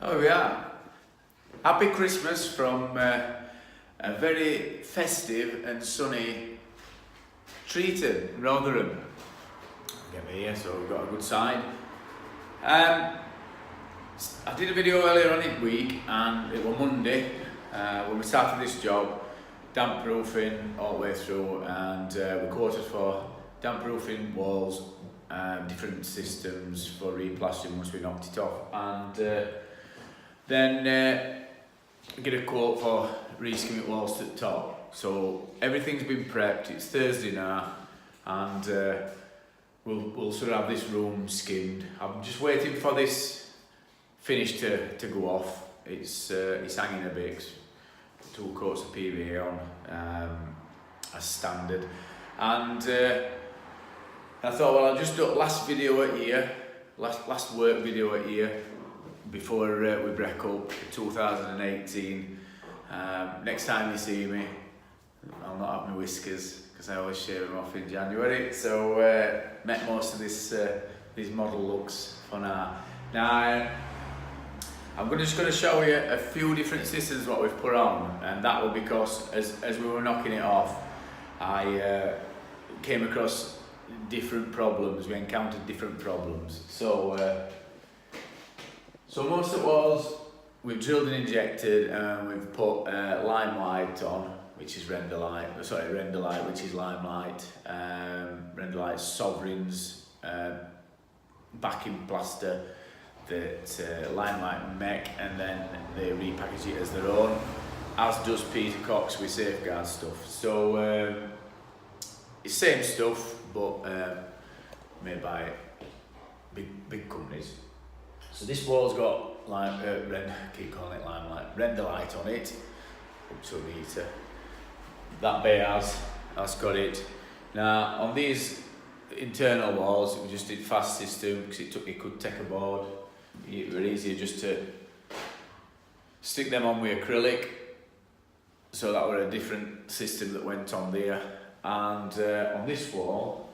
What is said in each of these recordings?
Oh yeah. Happy Christmas from a very festive and sunny Treaton, Rotherham. Get me here, so we've got a good side. I did a video earlier on in the week, and it was Monday when we started this job, damp proofing all the way through, and we quoted for damp proofing walls, different systems for replastering once we knocked it off, and then get a quote for re-skimming walls to the top. So everything's been prepped. It's Thursday now, and we'll sort of have this room skimmed. I'm just waiting for this finish to go off. It's hanging a bit. 2 coats of PVA on as standard, and I thought, well, I'll just do last video at year, last work video at year before we break up 2018. Next time you see me, I'll not have my whiskers because I always shave them off in January. So met most of these model looks for now. Now I'm just going to show you a few different systems what we've put on, and that will because as we were knocking it off, I came across different problems. We encountered different problems. So most of the walls we've drilled and injected, and we've put limelight on, which is renderlight, which is limelight, renderlight sovereigns, backing plaster that limelight make, and then they repackage it as their own, as does Peter Cox with Safeguard stuff. So it's same stuff, but made by big companies. So this wall's got keep calling it limelight, renderlight on it, up to a metre. That bay has got it. Now on these internal walls, we just did fast system because it could take a board. It was easier just to stick them on with acrylic. So that were a different system that went on there. And on this wall,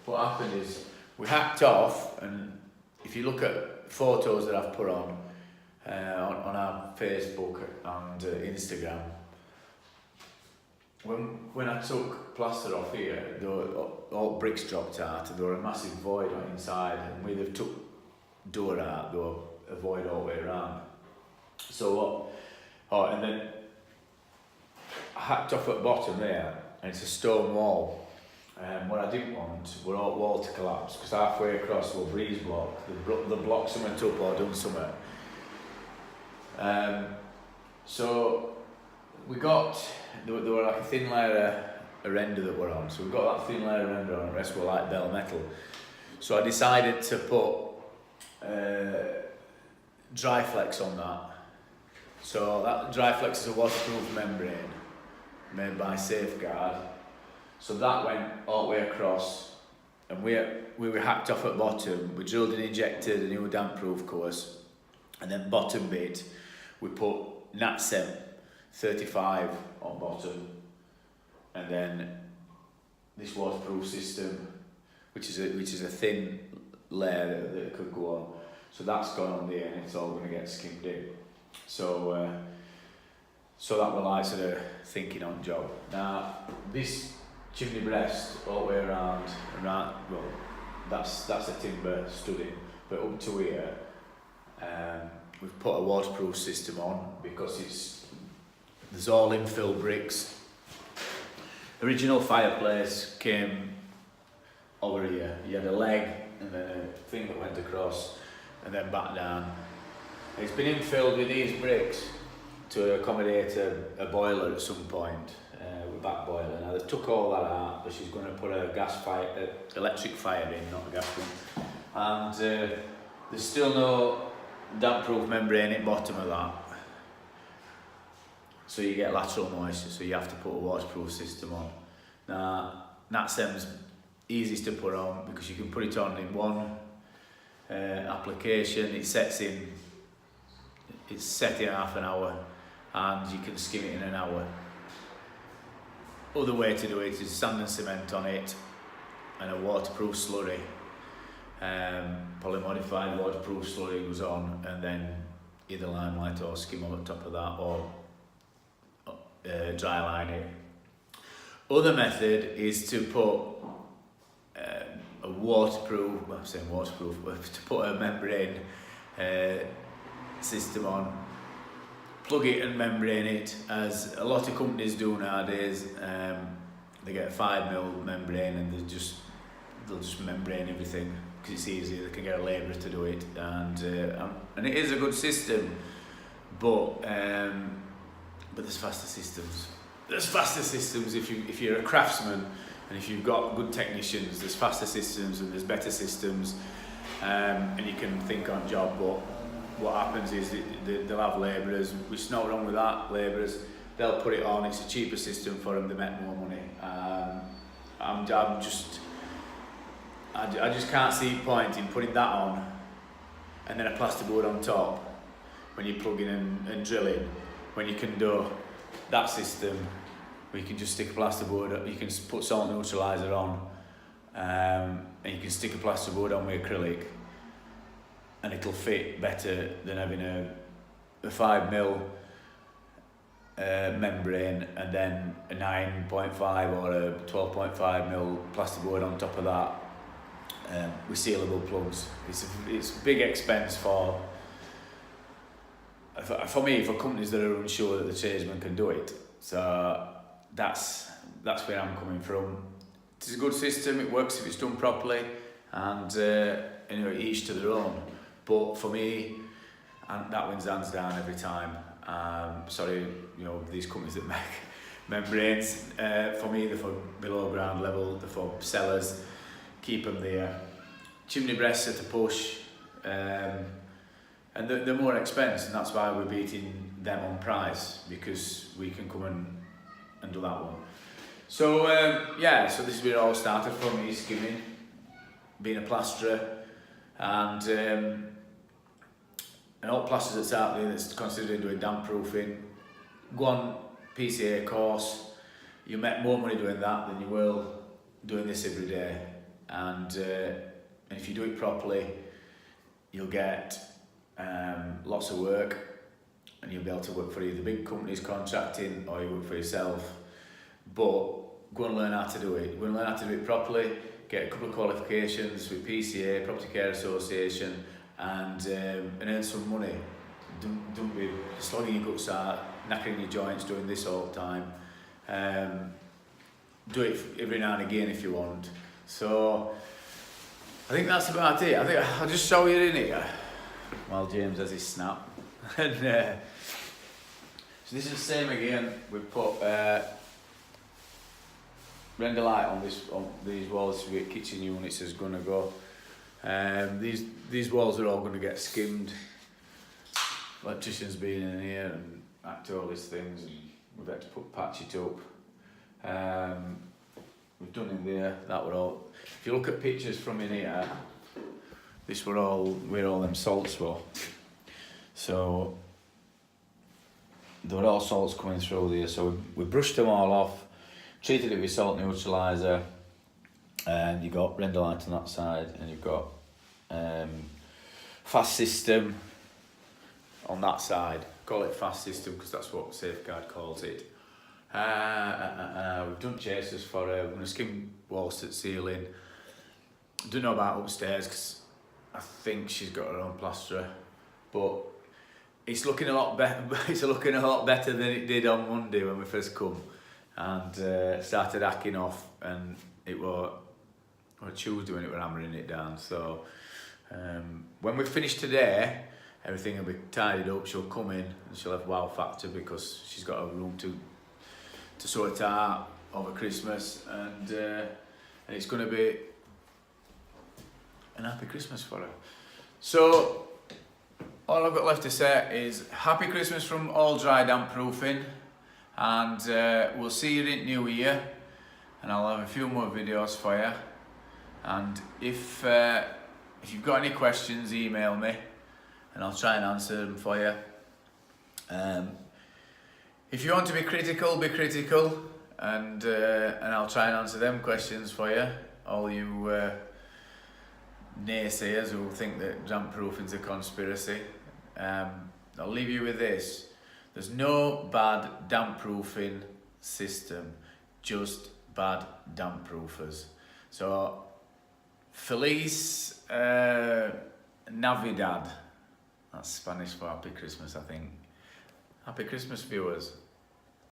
what happened is we hacked off, and if you look at photos that I've put on our Facebook and Instagram, when I took plaster off here, all bricks dropped out, and there were a massive void on inside, and we have took door out, there were a void all the way around. So and then I hacked off at the bottom there, and it's a stone wall. What I didn't want were all wall to collapse, because halfway across were breeze block. The block something up or done something. So we got, there were like a thin layer of render that we're on. So we got that thin layer of render on, the rest were like bell metal. So I decided to put dry flex on that. So that dry flex is a waterproof membrane made by Safeguard. So that went all the way across, and we were hacked off at bottom. We drilled and injected a new damp proof course, and then bottom bit we put Natsem 35 on bottom, and then this waterproof system, which is a thin layer that could go on. So that's gone on there, and it's all going to get skimmed in. So that was like sort of thinking on job. Now this chimney breast all the way around, well, that's a timber studding, but up to here, we've put a waterproof system on because there's all infill bricks. Original fireplace came over here. You had a leg and then a thing that went across and then back down. It's been infilled with these bricks to accommodate a boiler at some point. Back boiler. Now they took all that out, but she's going to put a electric fire in, not a gas one. And there's still no damp proof membrane at the bottom of that. So you get lateral moisture, so you have to put a waterproof system on. Now, Natsem's easiest to put on because you can put it on in one application. It's set in half an hour, and you can skim it in an hour. Other way to do it is sand and cement on it and a waterproof slurry, polymodified waterproof slurry goes on, and then either limelight or skim over the top of that, or dry line it. Other method is to put a waterproof, well, I'm saying waterproof, but to put a membrane system on, plug it and membrane it, as a lot of companies do nowadays. They get a 5mm membrane and they'll just membrane everything because it's easier. They can get a labourer to do it, and it is a good system, but there's faster systems. There's faster systems if you're a craftsman, and if you've got good technicians. There's faster systems and there's better systems, and you can think on job. But what happens is they'll have labourers, which is not wrong with that. Labourers, they'll put it on. It's a cheaper system for them. They make more money. I just can't see point in putting that on and then a plasterboard on top when you're plugging and drilling, when you can do that system where you can just stick a plasterboard, you can put salt neutraliser on, and you can stick a plasterboard on with acrylic, and it'll fit better than having a 5mm membrane and then a 9.5 or a 12.5mm plasterboard on top of that, with sealable plugs. It's a big expense for me, for companies that are unsure that the tradesman can do it. So that's where I'm coming from. It's a good system. It works if it's done properly, and each to their own. But for me, that wins hands down every time. Sorry, these companies that make membranes. For me, they're for below ground level. They're for cellars. Keep them there. Chimney breasts are to push, and they're more expensive, and that's why we're beating them on price, because we can come and do that one. So so this is where it all started from, me skimming, being a plasterer, and all plasterers that's out there that's considering doing damp proofing, go on PCA course. You make more money doing that than you will doing this every day, and if you do it properly, you'll get lots of work, and you'll be able to work for either big companies contracting or you work for yourself. But go and learn how to do it. Go and learn how to do it properly. Get a couple of qualifications with PCA, Property Care Association, and earn some money. Don't be slogging your guts out, knackering your joints, doing this all the time. Do it every now and again if you want. So I think that's about it. I think I'll just show you in here while James has his snap. And so this is the same again. We've put render light on these walls where kitchen units is going to go. These walls are all going to get skimmed. Electricians being in here and act all these things, and we've had to patch it up. We've done in there. That were all. If you look at pictures from in here, this were all where all them salts were. So there were all salts coming through there. So we brushed them all off, treated it with salt neutraliser, and you've got render light on that side, and you've got fast system on that side. Call it fast system because that's what Safeguard calls it. We've done chasers for her. We're going to skim walls to the ceiling. Don't know about upstairs because I think she's got her own plasterer, but it's looking a lot better. It's looking a lot better than it did on Monday when we first come, and started hacking off, and it was Tuesday when it were hammering it down. So when we finish today, everything will be tidied up. She'll come in and she'll have wow factor because she's got a room to sort it out over Christmas, and it's going to be an happy Christmas for her. So all I've got left to say is happy Christmas from All Dry Damp Proofing, and we'll see you in New Year, and I'll have a few more videos for you. And if you've got any questions, email me and I'll try and answer them for you. If you want to be critical, and I'll try and answer them questions for you. All you naysayers who think that damp proofing's a conspiracy, I'll leave you with this. There's no bad damp proofing system, just bad damp proofers. So, Feliz Navidad. That's Spanish for Happy Christmas, I think. Happy Christmas, viewers.